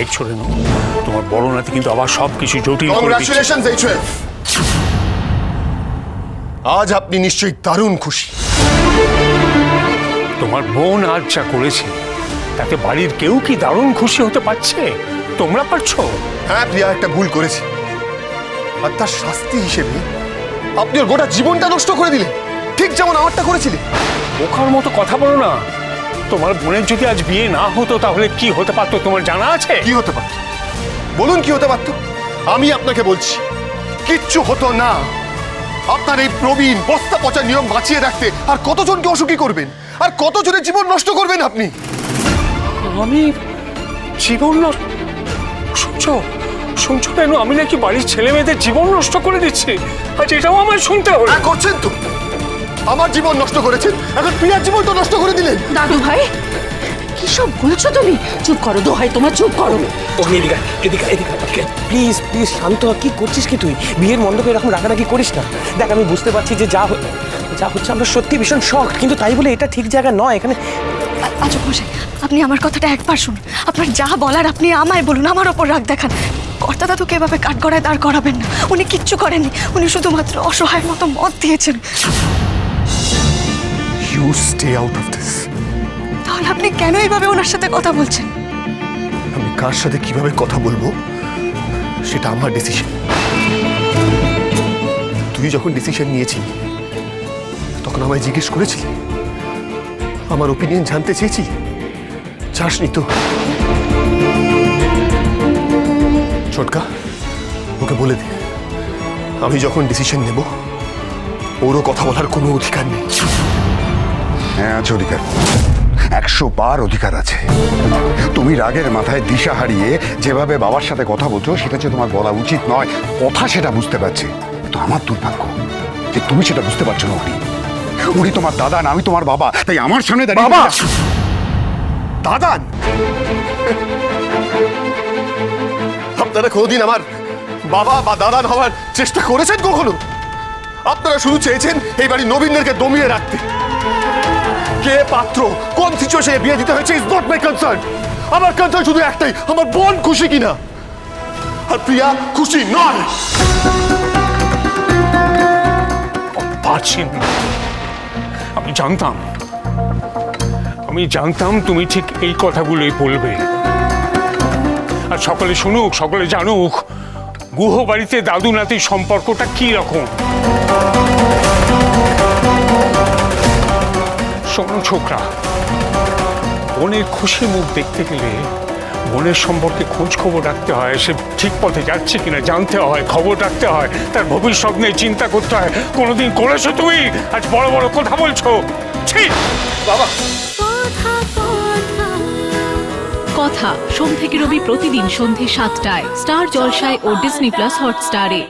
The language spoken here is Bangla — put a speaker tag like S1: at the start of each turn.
S1: দেখছো রেনু, তোমার বড় নাতি কিন্তু আবার সবকিছু জটিল করে দিচ্ছে।
S2: Congratulations HF. আজ আপনি নিশ্চয়ই দারুণ খুশি।
S1: তোমার বোন আজ যা করেছে তাতে বাড়ির কেউ কি দারুণ খুশি হতে পারছে? তোমরা পারছো?
S2: হ্যাঁ, প্রিয়া একটা ভুল করেছে, আর তার শাস্তি হিসেবে আপনি ওর গোটা জীবনটা নষ্ট করে দিলেন, ঠিক যেমন আমারটা করেছিলেন।
S1: বোকার মতো কথা বলো না। তোমার বোনের যদি আজ বিয়ে না হতো তাহলে কি হতে পারতো তোমার জানা আছে?
S2: কি হতে পারত বলুন, কি হতে পারত? আমি আপনাকে বলছি কিচ্ছু হতো না। আপনার এই প্রবীণ বস্তা পচা নিয়ম বাঁচিয়ে রাখতে আর কতজনকে অসুখী করবেন, আর কতজনের জীবন নষ্ট করবেন আপনি।
S1: আমি জীবন নষ্ট? শুনছো শুনছো কেন? আমি নাকি বাড়ির ছেলে মেয়েদের জীবন নষ্ট করে দিচ্ছি? আজ এটাও আমার শুনতে হবে?
S2: হ্যাঁ, করছেন তো। আমার জীবন নষ্ট করেছেন, এখন প্রিয়ার জীবন তো নষ্ট করে দিলেন।
S3: দাদু ভাই, কি সব বলছো তুমি? চুপ করো, দোহাই তোমার, চুপ করো।
S4: এদিকে এদিকে এদিকে প্লিজ প্লিজ শান্ত হ। কি করছিস কি তুই? বিয়ের মণ্ডপে এরকম রাগারাগি করিস না। দেখ, আমি বুঝতে পারছি যে যা হচ্ছে আমরা সত্যি ভীষণ শক, কিন্তু তাই বলে এটা ঠিক জায়গা নয়। এখানে
S5: আচ্ছা মশাই, আপনি আমার কথাটা একবার শুনুন। আপনার যা বলার আপনি আমায় বলুন, আমার ওপর রাগ দেখান। কর্তা দাদুকে এভাবে কাঠগড়ায় দাঁড় করাবেন না। উনি কিচ্ছু করেননি, উনি শুধুমাত্র অসহায় মতো মত দিয়েছেন।
S2: You stay out of this.
S5: তাহলে আপনি কেন এইভাবে ওনার সাথে কথা বলছেন?
S2: আমি কার সাথে কিভাবে কথা বলবো সেটা আমার ডিসিশন। তুই যখন ডিসিশন নিয়েছিলি তখন আমায় জিজ্ঞেস করেছিলি, আমার ওপিনিয়ন জানতে চেয়েছি, চাসনি তো? ছোটকা, ওকে বলে দে আমি যখন ডিসিশন নেব ওরও কথা বলার কোনো অধিকার নেই।
S6: হ্যাঁ আছে অধিকার, 100 বার অধিকার আছে। তুমি রাগের মাথায় দিশা হারিয়ে যেভাবে বাবার সাথে কথা বলছো সেটা যে তোমার বলা উচিত নয়। কথা সেটা বুঝতে পারছে, কিন্তু আমার দুর্ভাগ্য যে তুমি সেটা বুঝতে পারছো না। উনি তোমার দাদা না, আমি তোমার বাবা, তাই আমার সামনে দাঁড়িয়ে
S2: বাবা! দাদান? আপনারা কোনোদিন আমার বাবা বা দাদান হওয়ার চেষ্টা করেছেন কখনো? আপনারা শুধু চেয়েছেন এই বাড়ির নবীনদেরকে দমিয়ে রাখতে। কে পাত্র, কোন সিচুয়েশনে বিয়ে দিতে হয়েছে ইজ নট মাই কনসার্ন। আমার কনসার্ন শুধু একটাই, আমার বোন খুশি কিনা, আর প্রিয়া খুশি নয়।
S1: পারছি না। আমি জানতাম তুমি ঠিক এই কথাগুলোই বলবে। আর সকলে শুনুক, সকলে জানুক গুহ বাড়িতে দাদু নাতির সম্পর্কটা কি রকম। শোনো ছোকরা, বোনের খুশি মুখ দেখতে গেলে বোনের সম্পর্কে খোঁজ খবর রাখতে হয়, সে ঠিক পথে যাচ্ছে কিনা জানতে হয়, খবর রাখতে হয়, তার ভবিষ্যৎ নিয়ে চিন্তা করতে হয়। কোনোদিন করেছো তুমি? আজ বড় বড় কথা বলছো। ঠিক বাবা।
S7: কথা সোম থেকে রবি প্রতিদিন সন্ধে 7টায় স্টার জলসায় ও ডিজনি প্লাস হটস্টারে।